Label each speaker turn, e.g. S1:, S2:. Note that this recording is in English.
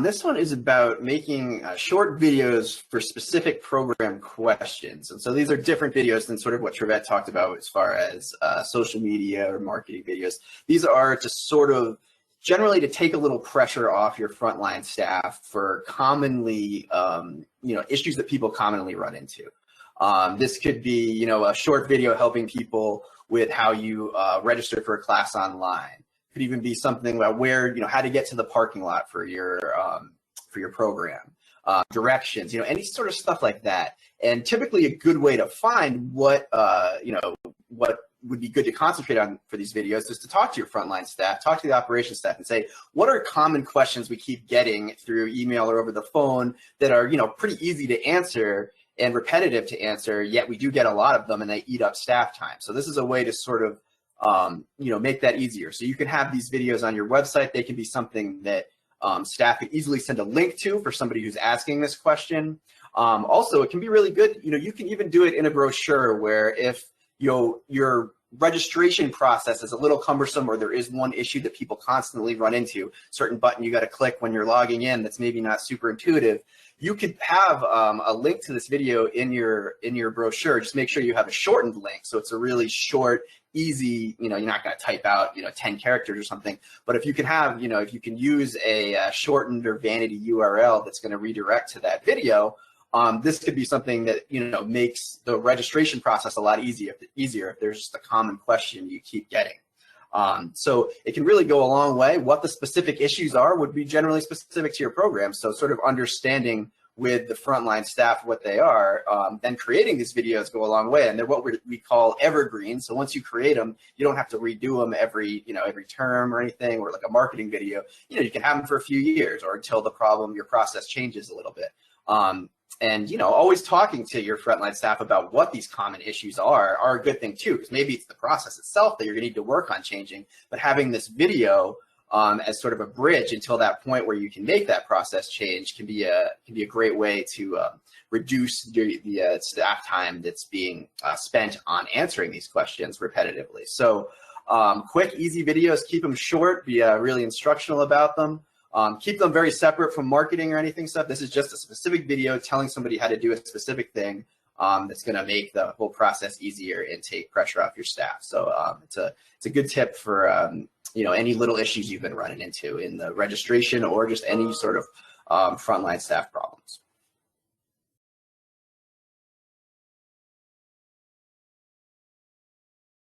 S1: This one is about making short videos for specific program questions. And so these are different videos than sort of what Trevette talked about as far as social media or marketing videos. These are to sort of generally to take a little pressure off your frontline staff for commonly, issues that people commonly run into. This could be, a short video helping people with how you register for a class online. Could even be something about where, how to get to the parking lot for your program, directions, any sort of stuff like that. And typically a good way to find what would be good to concentrate on for these videos is to talk to your frontline staff, talk to the operations staff and say, what are common questions we keep getting through email or over the phone that are, pretty easy to answer and repetitive to answer, yet we do get a lot of them and they eat up staff time. So this is a way to sort of make that easier. So you can have these videos on your website. They can be something that staff could easily send a link to for somebody who's asking this question. Also, it can be really good. You can even do it in a brochure where if your registration process is a little cumbersome or there is one issue that people constantly run into, certain button you got to click when you're logging in that's maybe not super intuitive, you could have a link to this video in your brochure. Just make sure you have a shortened link so it's a really short, easy, you're not going to type out 10 characters or something, but if you can have, if you can use a shortened or vanity URL that's going to redirect to that video, this could be something that makes the registration process a lot easier if there's just a common question you keep getting. So it can really go a long way. What the specific issues are would be generally specific to your program. So sort of understanding with the frontline staff what they are, then creating these videos go a long way. And they're what we call evergreen. So once you create them, you don't have to redo them every term or anything, or like a marketing video. You can have them for a few years or until your process changes a little bit. And always talking to your frontline staff about what these common issues are a good thing too, because maybe it's the process itself that you're going to need to work on changing, but having this video as sort of a bridge until that point where you can make that process change can be a great way to reduce the staff time that's being spent on answering these questions repetitively. So quick, easy videos, keep them short, be really instructional about them. Keep them very separate from marketing or anything stuff. This is just a specific video telling somebody how to do a specific thing that's going to make the whole process easier and take pressure off your staff. So it's a good tip for any little issues you've been running into in the registration or just any sort of frontline staff problems.